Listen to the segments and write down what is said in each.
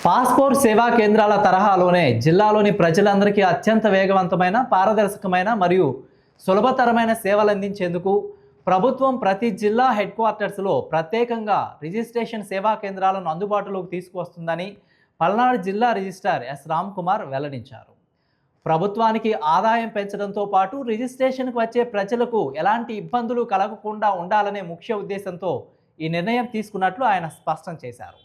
Passport సేవా కేంద్రాల తరహాలోనే జిల్లాలోని ప్రజలందరికీ అత్యంత వేగవంతమైన, పారదర్శకమైన మరియు సులభతరమైన సేవలు అందించేందుకు ప్రభుత్వం ప్రతి జిల్లా హెడ్ క్వార్టర్స్లో ప్రత్యేకంగా రిజిస్ట్రేషన్ సేవా కేంద్రాలను అందుబాటులోకి తీసుకువస్తుందని పల్నాడు జిల్లా రిజిస్ట్రార్ ఎస్ రామ్ కుమార్ వెల్లడించారు. ప్రభుత్వానికి ఆదాయం పెంచడంతో పాటు రిజిస్ట్రేషన్కు వచ్చే ప్రజలకు ఎలాంటి ఇబ్బందులు కలగకుండా ఉండాలనే ముఖ్య ఉద్దేశంతో ఈ నిర్ణయం తీసుకున్నట్లు ఆయన స్పష్టం చేశారు.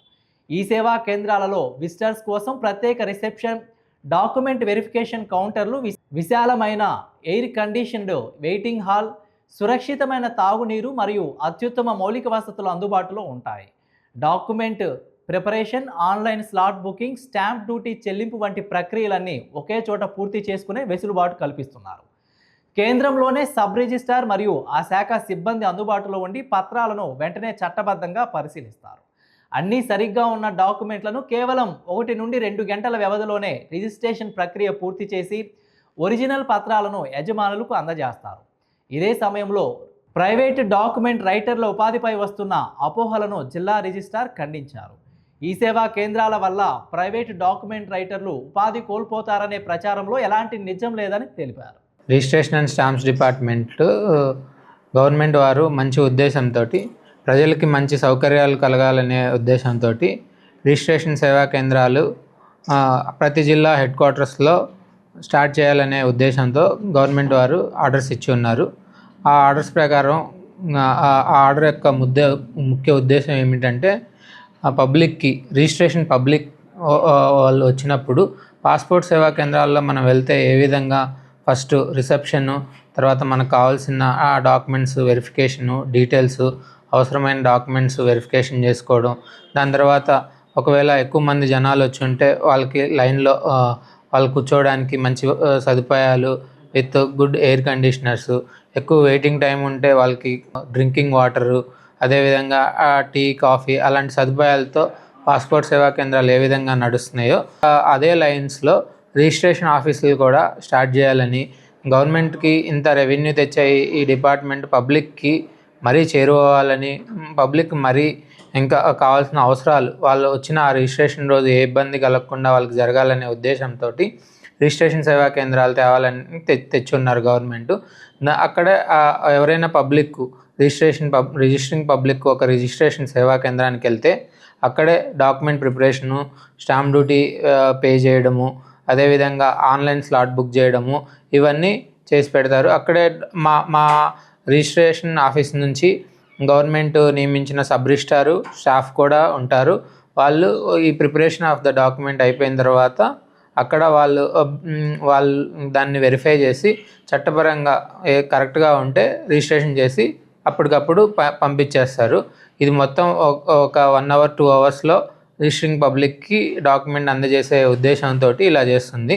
ఈ సేవా కేంద్రాలలో విజిటర్స్ కోసం ప్రత్యేక రిసెప్షన్, డాక్యుమెంట్ వెరిఫికేషన్ కౌంటర్లు, విశాలమైన ఎయిర్ కండిషన్డ్ వెయిటింగ్ హాల్, సురక్షితమైన తాగునీరు మరియు అత్యుత్తమ మౌలిక వసతులు అందుబాటులో ఉంటాయి. Document preparation, online slot booking, stamp duty చెల్లింపు వంటి ప్రక్రియలన్నీ ఒకే చోట పూర్తి చేసుకునే వెసులుబాటు కల్పిస్తున్నారు. కేంద్రంలోనే సబ్ రిజిస్ట్రార్ మరియు ఆ శాఖ సిబ్బంది అందుబాటులో ఉండి పత్రాలను వెంటనే చట్టబద్ధంగా పరిశీలిస్తారు. అన్నీ సరిగ్గా ఉన్న డాక్యుమెంట్లను కేవలం 1 నుండి 2 గంటల వ్యవధిలోనే రిజిస్ట్రేషన్ ప్రక్రియ పూర్తి చేసి ఒరిజినల్ పత్రాలను యజమానులకు అందజేస్తారు. ఇదే సమయంలో ప్రైవేట్ డాక్యుమెంట్ రైటర్ల ఉపాధిపై వస్తున్న అపోహలను జిల్లా రిజిస్ట్రార్ ఖండించారు. ఈ సేవా కేంద్రాల వల్ల ప్రైవేట్ డాక్యుమెంట్ రైటర్లు ఉపాధి కోల్పోతారనే ప్రచారంలో ఎలాంటి నిజం లేదని తెలిపారు. Registration and stamps department government వారు మంచి ఉద్దేశంతో, ప్రజలకి మంచి సౌకర్యాలు కలగాలనే ఉద్దేశంతో రిజిస్ట్రేషన్ సేవా కేంద్రాలు ప్రతి జిల్లా హెడ్ క్వార్టర్స్లో స్టార్ట్ చేయాలనే ఉద్దేశంతో గవర్నమెంట్ వారు ఆర్డర్స్ ఇచ్చి ఉన్నారు. ఆ ఆర్డర్స్ ప్రకారం ఆ ఆర్డర్ యొక్క ముఖ్య ఉద్దేశం ఏమిటంటే, పబ్లిక్కి రిజిస్ట్రేషన్ పబ్లిక్ వాళ్ళు వచ్చినప్పుడు పాస్పోర్ట్ సేవా కేంద్రాల్లో మనం వెళ్తే ఏ విధంగా ఫస్ట్ రిసెప్షను, తర్వాత మనకు కావాల్సిన ఆ డాక్యుమెంట్స్ వెరిఫికేషను, డీటెయిల్స్, అవసరమైన డాక్యుమెంట్స్ వెరిఫికేషన్ చేసుకోవడం, దాని తర్వాత ఒకవేళ ఎక్కువ మంది జనాలు వచ్చి ఉంటే వాళ్ళకి లైన్లో వాళ్ళు కూర్చోవడానికి మంచి సదుపాయాలు విత్ గుడ్ ఎయిర్ కండిషనర్స్, ఎక్కువ వెయిటింగ్ టైం ఉంటే వాళ్ళకి డ్రింకింగ్ వాటరు, అదేవిధంగా టీ, కాఫీ అలాంటి సదుపాయాలతో పాస్పోర్ట్ సేవా కేంద్రాలు ఏ విధంగా నడుస్తున్నాయో అదే లైన్స్లో రిజిస్ట్రేషన్ ఆఫీసులు కూడా స్టార్ట్ చేయాలని, గవర్నమెంట్కి ఇంత రెవెన్యూ తెచ్చే ఈ డిపార్ట్మెంట్ పబ్లిక్కి మరీ చేరువవ్వాలని, పబ్లిక్ మరీ ఇంకా కావాల్సిన అవసరాలు వాళ్ళు వచ్చిన ఆ రిజిస్ట్రేషన్ రోజు ఏ ఇబ్బంది కలగకుండా వాళ్ళకి జరగాలనే ఉద్దేశంతో రిజిస్ట్రేషన్ సేవా కేంద్రాలు తేవాలని తెచ్చున్నారు గవర్నమెంట్. అక్కడే ఎవరైనా పబ్లిక్ రిజిస్టరింగ్ పబ్లిక్ ఒక రిజిస్ట్రేషన్ సేవా కేంద్రానికి వెళ్తే అక్కడే document preparation, stamp duty pay చేయడము, అదేవిధంగా ఆన్లైన్ స్లాట్ బుక్ చేయడము ఇవన్నీ చేసి పెడతారు. అక్కడే మా రిజిస్ట్రేషన్ ఆఫీస్ నుంచి గవర్నమెంట్ నియమించిన సబ్ రిజిస్ట్రారు స్టాఫ్ కూడా ఉంటారు. వాళ్ళు ఈ ప్రిపరేషన్ ఆఫ్ ద డాక్యుమెంట్ అయిపోయిన తర్వాత అక్కడ వాళ్ళు దాన్ని వెరిఫై చేసి చట్టపరంగా కరెక్ట్గా ఉంటే రిజిస్ట్రేషన్ చేసి అప్పటికప్పుడు పంపించేస్తారు. ఇది మొత్తం ఒక 1 అవర్ 2 అవర్స్లో రిజిస్టరింగ్ పబ్లిక్కి డాక్యుమెంట్ అందజేసే ఉద్దేశంతో ఇలా చేస్తుంది.